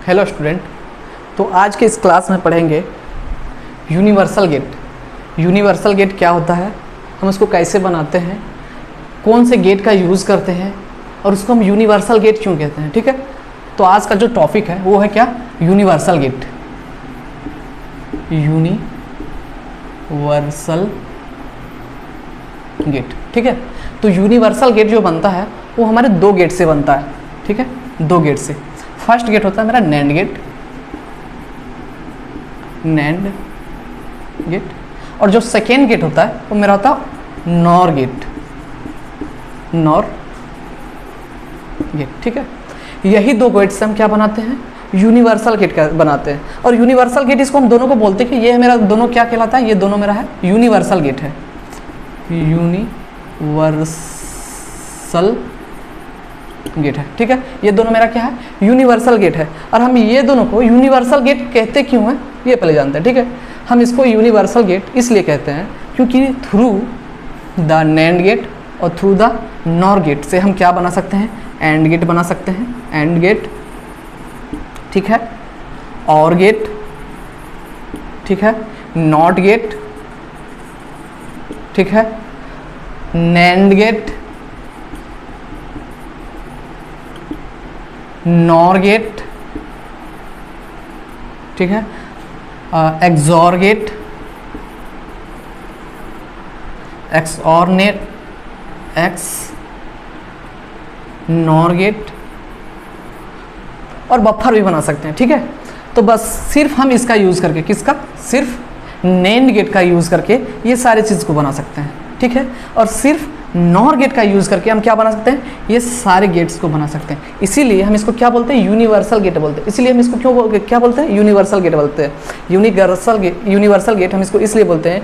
Hello student. तो आज के इस क्लास में पढ़ेंगे यूनिवर्सल गेट। यूनिवर्सल गेट क्या होता है, हम उसको कैसे बनाते हैं, कौन से गेट का यूज़ करते हैं और उसको हम यूनिवर्सल गेट क्यों कहते हैं। ठीक है, तो आज का जो टॉपिक है वो है क्या, यूनिवर्सल गेट। यूनिवर्सल गेट, ठीक है। तो यूनिवर्सल गेट जो बनता है वो हमारे दो गेट से बनता है। ठीक है, दो गेट से। फर्स्ट गेट होता है मेरा नैंड गेट, नैंड गेट, और जो सेकेंड गेट होता है वो मेरा होता है नॉर गेट, नॉर गेट। ठीक है, यही दो गेट से हम क्या बनाते हैं, यूनिवर्सल गेट का बनाते हैं। और यूनिवर्सल गेट इसको हम दोनों को बोलते हैं कि ये मेरा दोनों क्या कहलाता है, ये दोनों मेरा है यूनिवर्सल गेट है, यूनिवर्सल गेट है। ठीक है, ये दोनों मेरा क्या है, यूनिवर्सल गेट है। और हम ये दोनों को यूनिवर्सल गेट कहते क्यों हैं ये पहले जानते हैं। ठीक है, हम इसको यूनिवर्सल गेट इसलिए कहते हैं क्योंकि थ्रू द नैंड गेट और थ्रू द नॉर गेट से हम क्या बना सकते हैं, एंड गेट बना सकते हैं, एंड गेट। ठीक है, और गेट, ठीक है, नॉट गेट, ठीक है, नैंड गेट, नॉर गेट, ठीक है, XOR gate, XNOR gate, XNOR gate, और बफर भी बना सकते हैं। ठीक है, तो बस सिर्फ हम इसका यूज़ करके, किसका, सिर्फ नैंड गेट का यूज़ करके ये सारे चीज़ को बना सकते हैं। ठीक है, और सिर्फ नॉर गेट का यूज़ करके हम क्या बना सकते हैं, ये सारे गेट्स को बना सकते हैं। इसीलिए हम इसको क्या बोलते हैं, यूनिवर्सल गेट बोलते हैं। इसीलिए हम इसको क्या बोलते हैं, यूनिवर्सल गेट बोलते हैं। यूनिवर्सल गेट हम इसको इसलिए बोलते हैं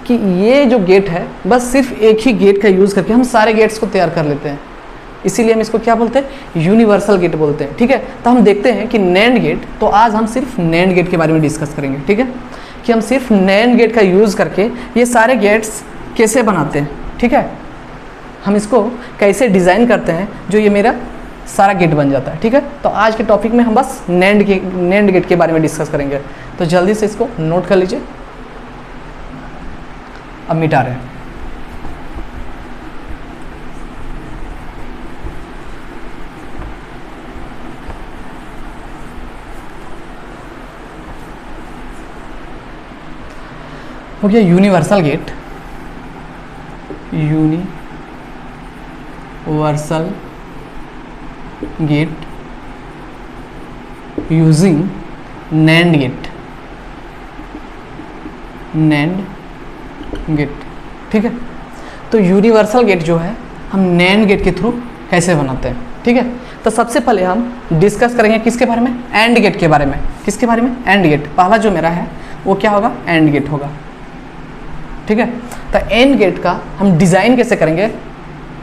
कि ये जो गेट है बस सिर्फ एक ही गेट का यूज़ करके हम सारे गेट्स को तैयार कर लेते हैं। इसीलिए हम इसको क्या बोलते हैं, यूनिवर्सल गेट बोलते हैं। ठीक है, तो हम देखते हैं कि नैंड गेट, तो आज हम सिर्फ नैंड गेट के बारे में डिस्कस करेंगे। ठीक है, कि हम सिर्फ नैंड गेट का यूज़ करके ये सारे गेट्स कैसे बनाते हैं। ठीक है, हम इसको कैसे डिज़ाइन करते हैं जो ये मेरा सारा गेट बन जाता है। ठीक है, तो आज के टॉपिक में हम बस नैंड गेट के बारे में डिस्कस करेंगे। तो जल्दी से इसको नोट कर लीजिए। अब मिटा रहे हैं। हो गया universal gate, universal gate using NAND gate, NAND gate. ठीक है, तो यूनिवर्सल गेट जो है हम नैंड गेट के थ्रू कैसे बनाते हैं। ठीक है, तो सबसे पहले हम डिस्कस करेंगे किसके बारे में, एंड गेट के बारे में। किसके बारे में, एंड गेट। पहला जो मेरा है वो क्या होगा, एंड गेट होगा। ठीक है, तो एंड गेट का हम डिज़ाइन कैसे करेंगे।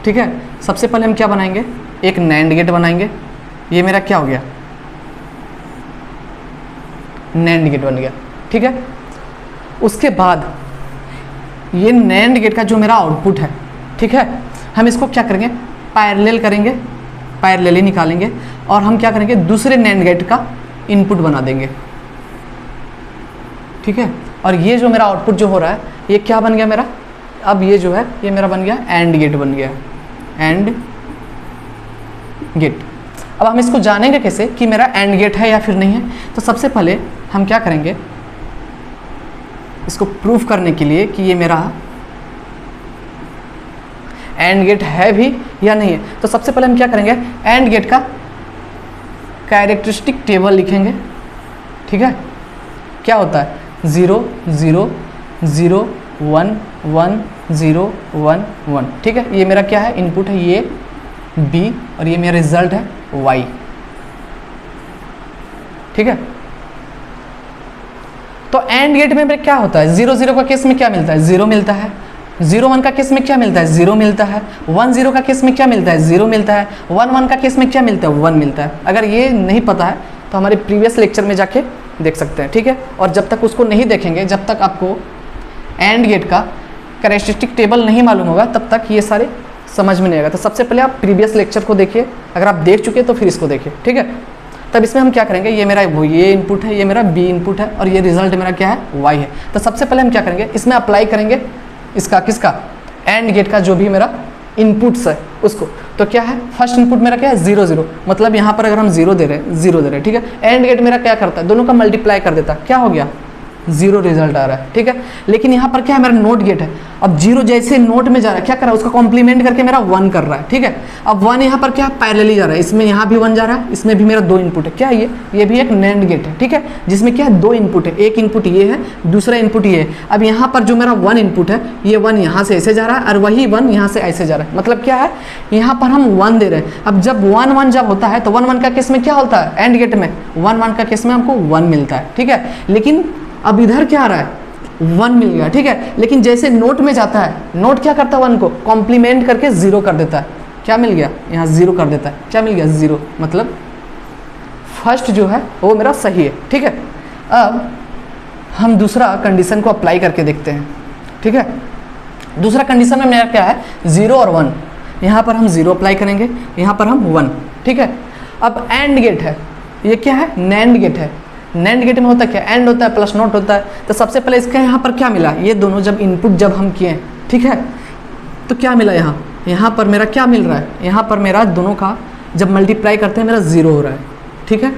ठीक है, सबसे पहले हम क्या बनाएंगे, एक नैंड गेट बनाएंगे। ये मेरा क्या हो गया, नैंड गेट बन गया। ठीक है, उसके बाद ये नैंड गेट का जो मेरा आउटपुट है, ठीक है, हम इसको क्या करेंगे, पैरेलल करेंगे, पैरेलली निकालेंगे, और हम क्या करेंगे, दूसरे नैंड गेट का इनपुट बना देंगे। ठीक है, और ये जो मेरा आउटपुट जो हो रहा है ये क्या बन गया मेरा, अब ये जो है ये मेरा बन गया एंड गेट बन गया, एंड गेट। अब हम इसको जानेंगे कैसे कि मेरा एंड गेट है या फिर नहीं है। तो सबसे पहले हम क्या करेंगे, इसको प्रूफ करने के लिए कि ये मेरा एंड गेट है भी या नहीं है, तो सबसे पहले हम क्या करेंगे, एंड गेट का कैरेक्टरिस्टिक टेबल लिखेंगे। ठीक है, क्या होता है, 0 0 0 1 1 0 1 1। ठीक है, ये मेरा क्या है, इनपुट है ये B, और ये मेरा रिजल्ट है Y। ठीक है, तो एंड गेट में क्या होता है, 0 0 का केस में क्या मिलता है, 0 मिलता है। 0 1 का केस में क्या मिलता है, 0 मिलता है। 1 0 का केस में क्या मिलता है, 0 मिलता है। 1 1 का केस में क्या मिलता है, 1 मिलता है। अगर ये नहीं पता है तो हमारे प्रीवियस लेक्चर में जाके देख सकते हैं। ठीक है, और जब तक उसको नहीं देखेंगे, जब तक आपको एंड गेट का कैरेक्टरिस्टिक टेबल नहीं मालूम होगा, तब तक ये सारे समझ में नहीं आएगा। तो सबसे पहले आप प्रीवियस लेक्चर को देखिए, अगर आप देख चुके हैं तो फिर इसको देखिए। ठीक है, तब इसमें हम क्या करेंगे, ये मेरा ये इनपुट है, ये मेरा बी इनपुट है और ये रिजल्ट मेरा क्या है, वाई है। तो सबसे पहले हम क्या करेंगे, इसमें अप्लाई करेंगे इसका किसका, एंड गेट का जो भी मेरा इनपुट्स है उसको। तो क्या है, फर्स्ट इनपुट मेरा क्या है 0 0, मतलब यहाँ पर अगर हम 0 दे रहे हैं 0 दे रहे हैं, ठीक है। एंड गेट मेरा क्या करता है, दोनों का मल्टीप्लाई कर देता है, क्या हो गया 0 रिजल्ट आ रहा है, ठीक है। लेकिन यहाँ पर क्या है, मेरा नोट गेट है। अब 0 जैसे नोट में जा रहा है, क्या कर रहा है, उसका कॉम्प्लीमेंट करके मेरा 1 कर रहा है, ठीक है। अब 1 यहाँ पर क्या पैरेलली जा रहा है, इसमें यहाँ भी 1 जा रहा है, इसमें भी मेरा 2 इनपुट है, क्या है ये भी एक नैंड गेट है, ठीक है, जिसमें क्या है 2 इनपुट है, एक इनपुट ये है, दूसरा इनपुट ये है। अब यहाँ पर जो मेरा 1 इनपुट है, ये 1 यहाँ से ऐसे जा रहा है और वही 1 यहाँ से ऐसे जा रहा है, मतलब क्या है, यहाँ पर हम 1 दे रहे हैं। अब जब 1 1 जब होता है तो 1 1 का केस में क्या होता है, एंड गेट में 1 1 का केस में हमको 1 मिलता है, ठीक है। लेकिन अब इधर क्या आ रहा है, 1 मिल गया, ठीक है। लेकिन जैसे नोट में जाता है, नोट क्या करता है, 1 को कॉम्प्लीमेंट करके 0 कर देता है, क्या मिल गया, यहाँ 0 कर देता है, क्या मिल गया 0, मतलब फर्स्ट जो है वो मेरा सही है, ठीक है। अब हम दूसरा कंडीशन को अप्लाई करके देखते हैं, ठीक है। दूसरा कंडीशन में मेरा क्या है 0 और 1, यहाँ पर हम 0 अप्लाई करेंगे, यहाँ पर हम 1, ठीक है। अब एंड गेट है, ये क्या है, नैंड गेट है। नैंड गेट में होता क्या, एंड होता है प्लस नोट होता है। तो सबसे पहले इसका यहाँ पर क्या मिला, ये दोनों जब इनपुट जब हम किए, ठीक है, तो क्या मिला यहाँ पर मेरा क्या मिल रहा है, यहाँ पर मेरा दोनों का जब मल्टीप्लाई करते हैं मेरा 0 हो रहा है, ठीक है।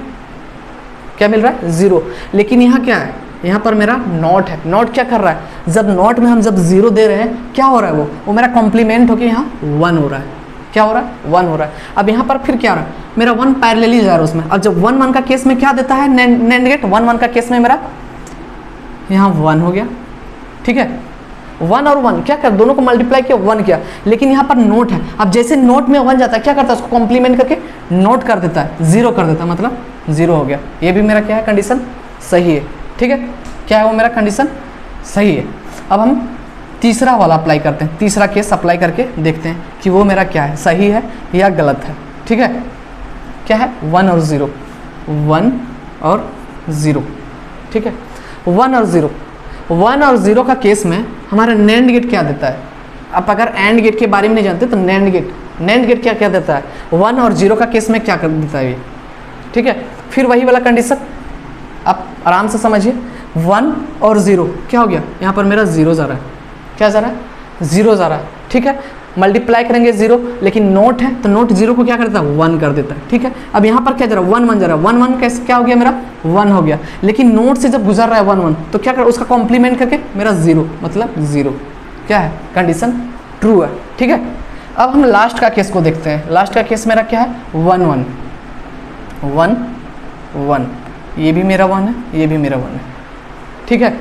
क्या मिल रहा है 0, लेकिन यहाँ क्या है, यहाँ पर मेरा नॉट है। नॉट क्या कर रहा है, जब नॉट में हम जब 0 दे रहे हैं क्या हो रहा है, वो मेरा कॉम्प्लीमेंट होकर यहाँ 1 हो रहा है, क्या हो रहा है 1 हो रहा है। अब यहाँ पर फिर क्या रहा है, मेरा 1 पैरेलली जा रहा है उसमें। अब जब 1 1 का केस में क्या देता है नैंड गेट, 1 1 का केस में मेरा यहाँ 1 हो गया, ठीक है। 1 और 1 क्या कर, दोनों को मल्टीप्लाई किया 1 किया, लेकिन यहाँ पर नोट है। अब जैसे नोट में 1 जाता है क्या करता है, उसको कॉम्प्लीमेंट करके नोट कर देता है, 0 कर देता है, मतलब 0 हो गया। ये भी मेरा क्या है, कंडीशन सही है, ठीक है। क्या है वो मेरा कंडीशन सही है। अब हम तीसरा वाला अप्लाई करते हैं, तीसरा केस अप्लाई करके देखते हैं कि वो मेरा क्या है, सही है या गलत है, ठीक है। क्या है 1 और 0, 1 और 0, ठीक है। 1 और 0, 1 और 0 का केस में हमारा नैंड गेट क्या देता है। आप अगर एंड गेट के बारे में नहीं जानते तो नैंड गेट क्या क्या देता है, 1 और 0 का केस में क्या कर देता है ये, ठीक है। फिर वही वाला कंडीशन आप आराम से समझिए, 1 और 0 क्या हो गया, यहाँ पर मेरा 0 जा रहा है, क्या जा रहा है 0 जा रहा है, ठीक है। मल्टीप्लाई करेंगे 0, लेकिन नोट है तो नोट 0 को क्या करता है 1 कर देता है, ठीक है। अब यहाँ पर क्या जा रहा है 1 1 जा रहा है, 1 1 कैसे क्या हो गया मेरा 1 हो गया, लेकिन नोट से जब गुजर रहा है 1 1 तो क्या कर, उसका कॉम्प्लीमेंट करके मेरा 0, मतलब 0, क्या है कंडीशन ट्रू है, ठीक है। अब हम लास्ट का केस को देखते हैं। लास्ट का केस मेरा क्या है 1 1 1 1, ये भी मेरा 1 है, ये भी मेरा 1 है, ठीक है।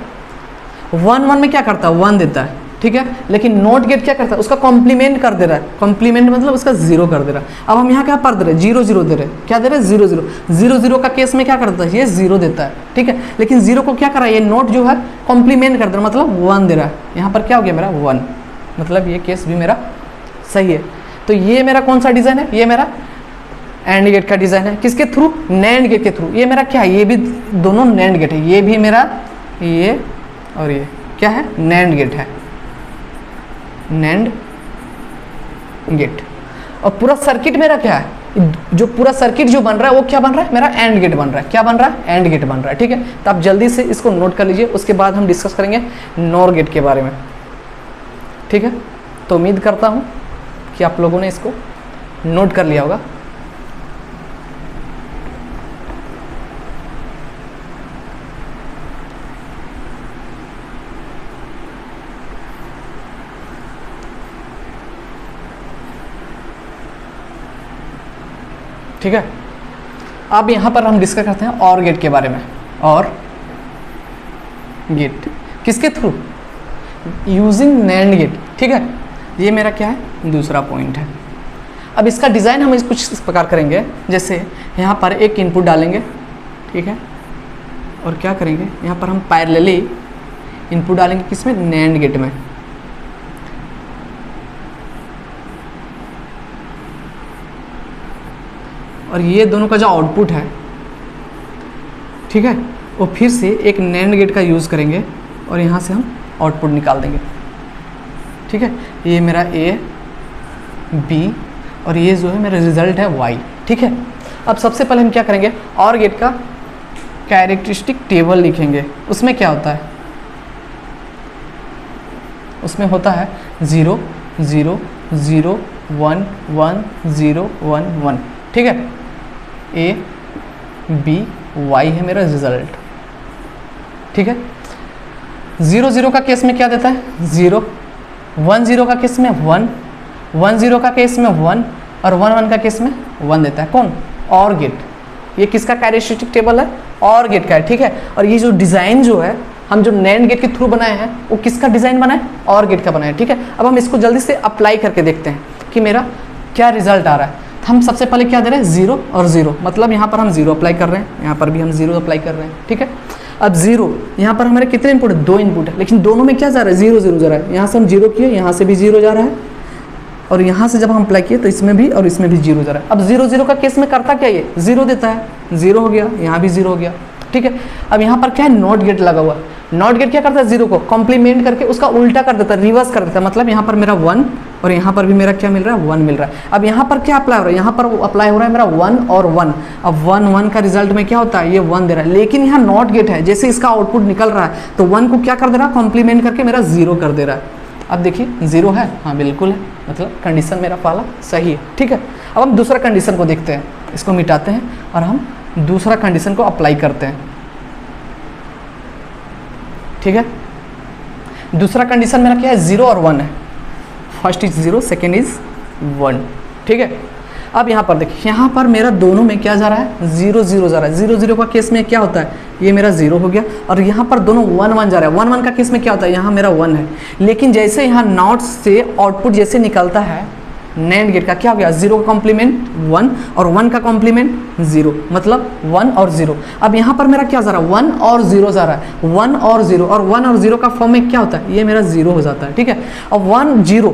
1 1 में क्या करता है 1 देता है, ठीक है। लेकिन नोट गेट क्या करता है, उसका कॉम्प्लीमेंट कर दे रहा है, कॉम्प्लीमेंट मतलब उसका 0 कर दे रहा है। अब हम यहाँ क्या पर दे रहे हैं 0 0 दे रहे हैं, क्या दे रहे हैं 0 0 0 0 का केस में क्या करता है, ये 0 देता है, ठीक है। लेकिन 0 को क्या कर रहा है, ये नोट जो है कॉम्प्लीमेंट कर दे रहा है, मतलब 1 दे रहा है। यहाँ पर क्या हो गया मेरा 1, मतलब ये केस भी मेरा सही है। तो ये मेरा कौन सा डिज़ाइन है, ये मेरा एंड गेट का डिज़ाइन है, किसके थ्रू, नैंड गेट के थ्रू। ये मेरा क्या है, ये भी दोनों नैंड गेट है, ये भी मेरा, ये और ये क्या है नैंड गेट है, नैंड गेट। और पूरा सर्किट मेरा क्या है, जो पूरा सर्किट जो बन रहा है वो क्या बन रहा है, मेरा एंड गेट बन रहा है। क्या बन रहा है, एंड गेट बन रहा है, ठीक है। तो आप जल्दी से इसको नोट कर लीजिए, उसके बाद हम डिस्कस करेंगे नॉर गेट के बारे में, ठीक है। तो उम्मीद करता हूँ कि आप लोगों ने इसको नोट कर लिया होगा। ठीक है। अब यहाँ पर हम डिस्कस करते हैं और गेट के बारे में। और गेट किसके थ्रू, यूजिंग नैंड गेट, ठीक है। ये मेरा क्या है, दूसरा पॉइंट है। अब इसका डिज़ाइन हम कुछ इस प्रकार करेंगे, जैसे यहाँ पर एक इनपुट डालेंगे, ठीक है, और क्या करेंगे यहाँ पर हम पैरेलली इनपुट डालेंगे, किसमें, नैंड गेट में। और ये दोनों का जो आउटपुट है, ठीक है, वो फिर से एक नैंड गेट का यूज़ करेंगे और यहाँ से हम आउटपुट निकाल देंगे, ठीक है। ये मेरा ए बी और ये जो है मेरा रिजल्ट है वाई, ठीक है। अब सबसे पहले हम क्या करेंगे, और गेट का कैरेक्टरिस्टिक टेबल लिखेंगे। उसमें क्या होता है, उसमें होता है 0 0 0 1 1 0 1 1, ठीक है। A B Y है मेरा रिजल्ट, ठीक है। 0 0 का केस में क्या देता है 0, 1 0 का केस में 1, 1 0 का केस में 1 और 1 1 का केस में 1 देता है। कौन, और गेट। ये किसका कैरेक्टरिस्टिक टेबल है, और गेट का है, ठीक है। और ये जो डिज़ाइन जो है हम जो नैंड गेट के थ्रू बनाए हैं वो किसका डिज़ाइन बना है, और गेट का बना है, ठीक है। अब हम इसको जल्दी से अप्लाई करके देखते हैं कि मेरा क्या रिजल्ट आ रहा है। हम सबसे पहले क्या दे रहे हैं 0 और 0, मतलब यहाँ पर हम 0 अप्लाई कर रहे हैं, यहाँ पर भी हम 0 अप्लाई कर रहे हैं, ठीक है। अब 0 यहाँ पर हमारे कितने इनपुट है, 2 इनपुट है, लेकिन दोनों में क्या जा रहा है 0 0 जा रहा है। यहाँ से हम 0 किए, यहाँ से भी 0 जा रहा है, और यहाँ से जब हम अप्लाई किए तो इसमें भी और इसमें भी 0 जा रहा है। अब 0 0 का केस में करता क्या, ये 0 देता है, 0 हो गया, यहाँ भी 0 हो गया, ठीक है। अब यहाँ पर क्या है, नॉट गेट लगा हुआ। नॉट गेट क्या करता है, 0 को कॉम्प्लीमेंट करके उसका उल्टा कर देता है, रिवर्स कर देता है। मतलब यहाँ पर मेरा 1 और यहाँ पर भी मेरा क्या मिल रहा है, 1 मिल रहा है। अब यहाँ पर क्या अप्लाई हो रहा है, यहाँ पर अप्लाई हो रहा है मेरा 1 और 1। अब 1 1 का रिजल्ट में क्या होता है, ये 1 दे रहा है, लेकिन यहाँ नॉट गेट है, जैसे इसका आउटपुट निकल रहा है तो 1 को क्या कर दे रहा है, कॉम्प्लीमेंट करके मेरा 0 कर दे रहा है। अब देखिए 0 है, हाँ बिल्कुल है, मतलब कंडीशन मेरा वाला सही है, ठीक है। अब हम दूसरा कंडीशन को देखते हैं, इसको मिटाते हैं और हम दूसरा कंडीशन को अप्लाई करते हैं, ठीक है। दूसरा कंडीशन मेरा क्या है, 0 और 1 है। फर्स्ट इज 0, सेकेंड इज 1, ठीक है। अब यहाँ पर देखिए, यहाँ पर मेरा दोनों में क्या जा रहा है, 0 0 जा रहा है। 0 0 का केस में क्या होता है, ये मेरा 0 हो गया, और यहाँ पर दोनों 1 1 जा रहा है। 1 1 का केस में क्या होता है, यहाँ मेरा 1 है, लेकिन जैसे यहाँ नॉट से आउटपुट जैसे निकलता है नैंड गेट का, क्या हो गया, 0 का कॉम्प्लीमेंट 1 और 1 का कॉम्प्लीमेंट 0, मतलब 1 और 0। अब यहाँ पर मेरा क्या जा रहा है, 1 और 0 जा रहा है, 1 और 0, और 1 और 0 का फॉर्म में क्या होता है, ये मेरा 0 हो जाता है, ठीक है। अब 1 0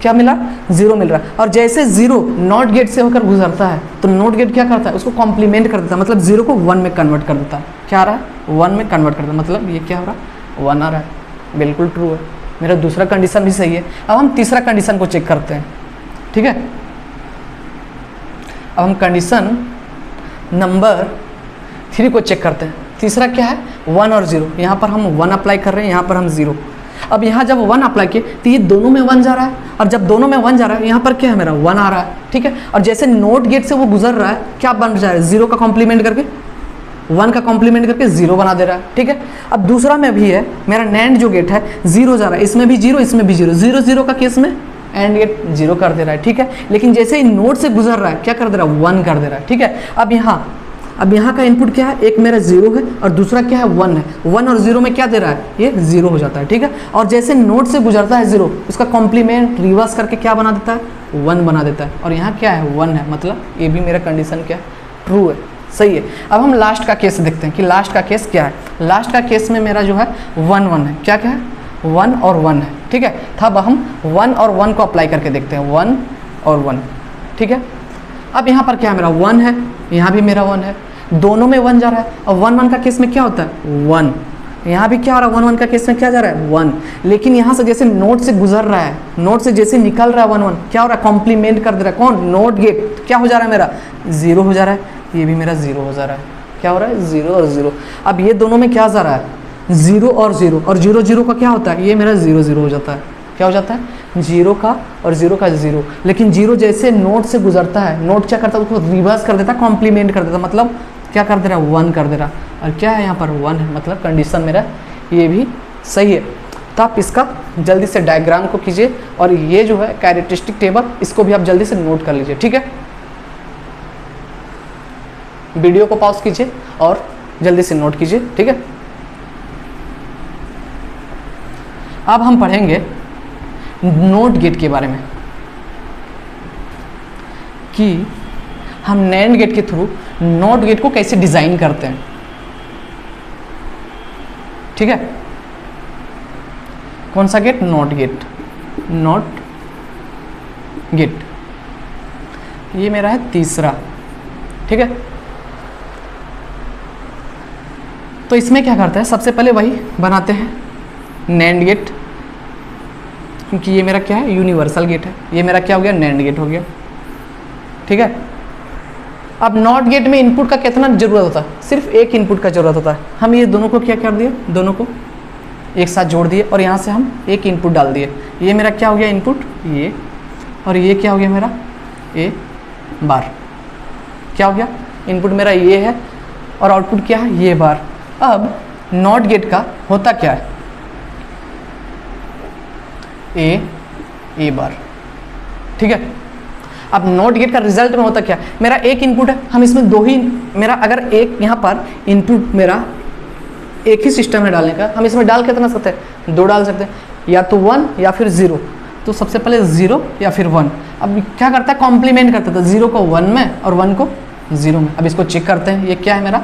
क्या मिला, 0 मिल रहा है, और जैसे 0 नॉट गेट से होकर गुजरता है तो नॉट गेट क्या करता है, उसको कॉम्प्लीमेंट कर देता है, मतलब 0 को 1 में कन्वर्ट कर देता है। क्या आ रहा है, 1 में कन्वर्ट कर देता है, मतलब ये क्या हो रहा है, 1 आ रहा है, बिल्कुल ट्रू है। मेरा दूसरा कंडीशन भी सही है। अब हम तीसरा कंडीशन को चेक करते हैं, ठीक है। अब हम कंडीशन नंबर 3 को चेक करते हैं। तीसरा क्या है, 1 और 0। यहाँ पर हम 1 अप्लाई कर रहे हैं, यहाँ पर हम 0। अब यहाँ जब 1 अप्लाई किए तो ये दोनों में 1 जा रहा है, और जब दोनों में 1 जा रहा है यहाँ पर क्या है, मेरा 1 आ रहा है, ठीक है। और जैसे नोट गेट से वो गुजर रहा है, क्या बन जा रहा है, 0 का कॉम्प्लीमेंट करके 1 का कॉम्प्लीमेंट करके 0 बना दे रहा है, ठीक है। अब दूसरा में भी है, मेरा नैंड जो गेट है 0 जा रहा है, इसमें भी 0, इसमें भी 0, 0 0 का केस में एंड गेट 0 कर दे रहा है, ठीक है। लेकिन जैसे ही नोड से गुजर रहा है, क्या कर दे रहा है, 1 कर दे रहा है, ठीक है। अब यहाँ का इनपुट क्या है, एक मेरा 0 है और दूसरा क्या है, 1 है। 1 और 0 में क्या दे रहा है, ये 0 हो जाता है, ठीक है। और जैसे नोड से गुजरता है 0, उसका कॉम्प्लीमेंट रिवर्स करके क्या बना देता है, 1 बना देता है। और यहाँ क्या है, 1 है, मतलब ये भी मेरा कंडीशन क्या है, ट्रू है, सही है। अब हम लास्ट का केस देखते हैं कि लास्ट का केस क्या है। लास्ट का केस में मेरा जो है 1 1 है, क्या क्या है, 1 और 1 है, ठीक है। तब हम 1 और 1 को अप्लाई करके देखते हैं, 1 और 1, ठीक है। अब यहाँ पर क्या है, मेरा 1 है, यहाँ भी मेरा 1 है, दोनों में 1 जा रहा है। और 1 1 का केस में क्या होता है, 1। यहाँ भी क्या हो रहा है, 1 1 का केस में क्या जा रहा है, 1। लेकिन यहाँ से जैसे नोड से गुजर रहा है, नोड से जैसे निकल रहा है 1 1, क्या हो रहा है, कॉम्प्लीमेंट कर दे रहा है, कौन, नोड गेट, क्या हो जा रहा है, मेरा 0 हो जा रहा है, ये भी मेरा 0 हो जा रहा है। क्या हो रहा है, 0 और 0। अब ये दोनों में क्या जा रहा है, 0 और 0, और 0 0 का क्या होता है, ये मेरा 0 0 हो जाता है। क्या हो जाता है, 0 का और 0 का 0। लेकिन 0 जैसे नोड से गुजरता है, नोड क्या करता है, उसको रिवर्स कर देता है, कॉम्प्लीमेंट कर देता है, मतलब क्या कर दे रहा है, 1 कर दे रहा है। और क्या है, यहाँ पर 1 है, मतलब कंडीशन मेरा ये भी सही है। तो आप इसका जल्दी से डायग्राम को कीजिए, और ये जो है कैरेक्टरिस्टिक टेबल, इसको भी आप जल्दी से नोट कर लीजिए, ठीक है। वीडियो को पॉज कीजिए और जल्दी से नोट कीजिए, ठीक है। अब हम पढ़ेंगे नोट गेट के बारे में कि हम नैंड गेट के थ्रू नोट गेट को कैसे डिजाइन करते हैं, ठीक है। कौन सा gate, NOT gate, NOT gate, ये मेरा है तीसरा, ठीक है। तो इसमें क्या करते हैं, सबसे पहले वही बनाते हैं नैंड गेट, क्योंकि ये मेरा क्या है, यूनिवर्सल गेट है। ये मेरा क्या हो गया, नैंड गेट हो गया, ठीक है। अब नॉट गेट में इनपुट का कितना जरूरत होता है, सिर्फ एक इनपुट का जरूरत होता है। हम ये दोनों को क्या कर दिए, दोनों को एक साथ जोड़ दिए और यहाँ से हम एक इनपुट डाल दिए। ये मेरा क्या हो गया इनपुट ये, और ये क्या हो गया मेरा ए बार। क्या हो गया इनपुट मेरा ये है और आउटपुट क्या है ये बार। अब नॉट गेट का होता क्या है ए बार, ठीक है। अब नॉट गेट का रिजल्ट में होता क्या है, मेरा एक इनपुट है, हम इसमें दो ही, मेरा अगर एक यहाँ पर इनपुट मेरा एक ही सिस्टम है डालने का, हम इसमें डाल कितना सकते हैं, दो डाल सकते हैं, या तो 1 या फिर 0। तो सबसे पहले 0 या फिर 1। अब क्या करता है कॉम्प्लीमेंट करता था, 0 को 1 में और 1 को 0 में। अब इसको चेक करते हैं, ये क्या है मेरा,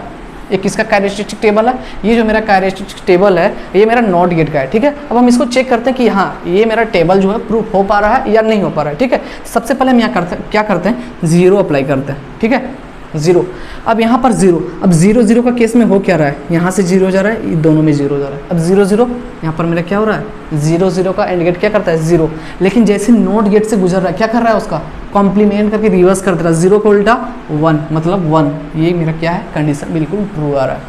ये किसका कैरेक्टरिस्टिक टेबल है, ये जो मेरा कैरेक्टरिस्टिक टेबल है ये मेरा नॉट गेट का है, ठीक है। अब हम इसको चेक करते हैं कि हाँ ये मेरा टेबल जो है प्रूफ हो पा रहा है या नहीं हो पा रहा है, ठीक है। सबसे पहले हम यहाँ क्या करते हैं 0 अप्लाई करते हैं, ठीक है 0। अब यहाँ पर 0, अब 0 0 का केस में हो क्या रहा है, यहाँ से 0 जा रहा है, दोनों में 0 जा रहा है। अब 0 0 यहाँ पर मेरा क्या हो रहा है 0 0 का एंड गेट क्या करता है 0, लेकिन जैसे नॉट गेट से गुजर रहा है क्या कर रहा है उसका कॉम्प्लीमेंट करके रिवर्स कर दे रहा है, 0 को उल्टा 1 मतलब 1। ये मेरा क्या है कंडीशन बिल्कुल ट्रू आ रहा है,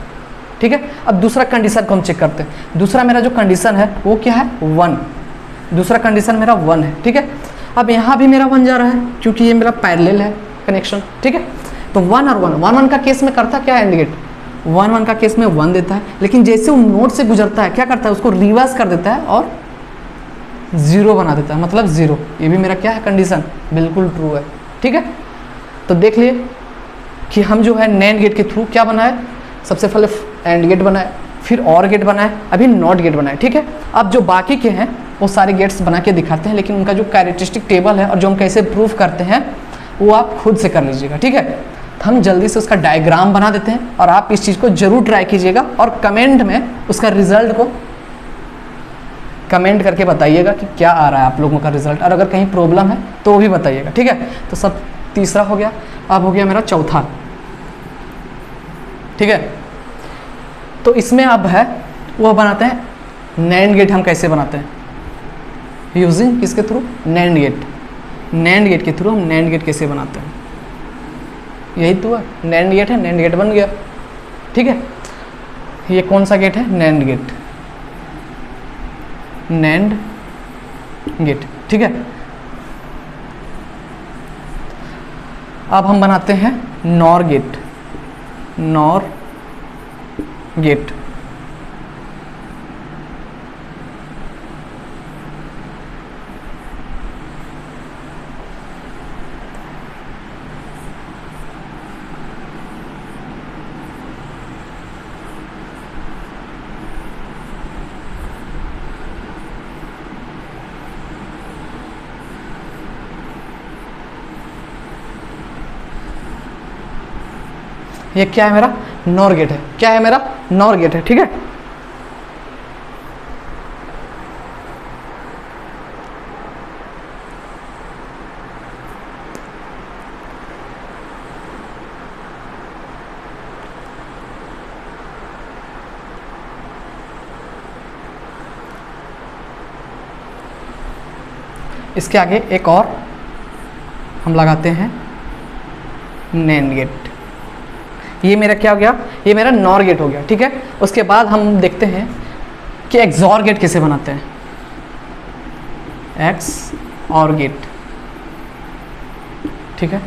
ठीक है। अब दूसरा कंडीशन को हम चेक करते हैं, दूसरा मेरा जो कंडीशन है वो क्या है 1, दूसरा कंडीशन मेरा 1 है, ठीक है। अब यहाँ भी मेरा 1 जा रहा है क्योंकि ये मेरा पैरेलल है कनेक्शन, ठीक है। तो 1 और 1 1 का केस में करता क्या है एंड गेट 1 1 का केस में 1 देता है, लेकिन जैसे वो नोड से गुजरता है क्या करता है उसको रिवर्स कर देता है और 0 बना देता है, मतलब 0। ये भी मेरा क्या है कंडीशन बिल्कुल ट्रू है, ठीक है। तो देख लिए कि हम जो है नैंड गेट के थ्रू क्या बनाए, सबसे पहले एंड गेट बनाए, फिर और गेट बनाए, अभी नॉट गेट बनाए, ठीक है। अब जो बाकी के हैं वो सारे गेट्स बना के दिखाते हैं, लेकिन उनका जो कैरेक्टरिस्टिक टेबल है और जो हम कैसे प्रूफ करते हैं वो आप खुद से कर लीजिएगा, ठीक है। तो हम जल्दी से उसका डायग्राम बना देते हैं और आप इस चीज़ को जरूर ट्राई कीजिएगा और कमेंट में उसका रिजल्ट को कमेंट करके बताइएगा कि क्या आ रहा है आप लोगों का रिजल्ट, और अगर कहीं प्रॉब्लम है तो वो भी बताइएगा, ठीक है। तो सब तीसरा हो गया, अब हो गया मेरा चौथा, ठीक है। तो इसमें अब है वो बनाते हैं नैंड गेट। हम कैसे बनाते हैं यूजिंग किसके through NAND gate, NAND gate के थ्रू हम नैंड गेट कैसे बनाते हैं, यही तो है नैंड गेट है, नैंड गेट बन गया, ठीक है। ये कौन सा गेट है नैंड गेट, नैंड गेट, ठीक है। अब हम बनाते हैं नॉर गेट, नॉर गेट, ये क्या है मेरा नॉर गेट है, क्या है मेरा नॉर गेट है, ठीक है। इसके आगे एक और हम लगाते हैं नैंड गेट। ये मेरा क्या हो गया, ये मेरा नॉर गेट हो गया, ठीक है। उसके बाद हम देखते हैं कि एक्सॉर गेट कैसे बनाते हैं, एक्स और गेट, ठीक है।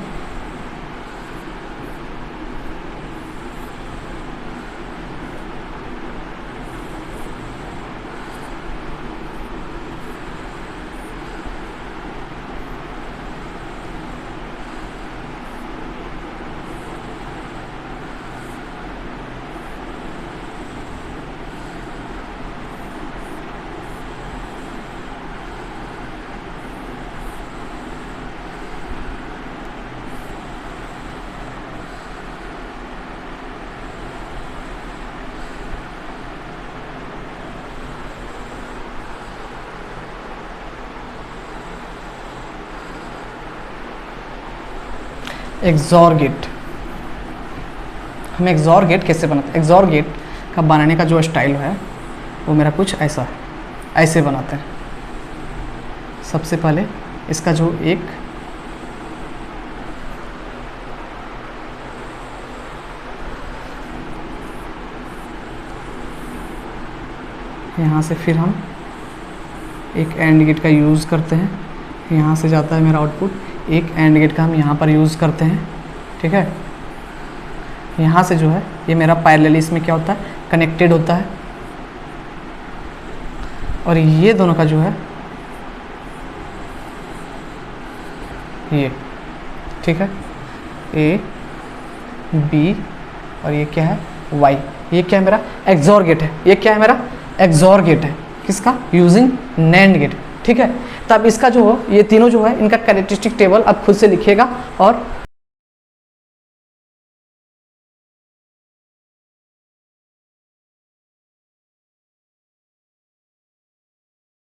एक्सॉर गेट, हम एक्सॉर गेट कैसे बनाते हैं, एक्सॉर गेट का बनाने का जो स्टाइल है वो मेरा कुछ ऐसा है, ऐसे बनाते हैं। सबसे पहले इसका जो एक यहाँ से फिर हम एक एंड गेट का यूज़ करते हैं, यहाँ से जाता है मेरा आउटपुट, एक एंड गेट का हम यहाँ पर यूज़ करते हैं, ठीक है। यहाँ से जो है ये मेरा पैरेलली इसमें क्या होता है, कनेक्टेड होता है, और ये दोनों का जो है ये, ठीक है, ए बी और ये क्या है वाई, ये क्या है मेरा एक्सॉर गेट है, ये क्या है मेरा एक्सॉर गेट है, किसका, यूजिंग नैंड गेट, ठीक है। तब इसका जो हो, ये तीनों जो है इनका कैरेक्टरिस्टिक टेबल आप खुद से लिखिएगा और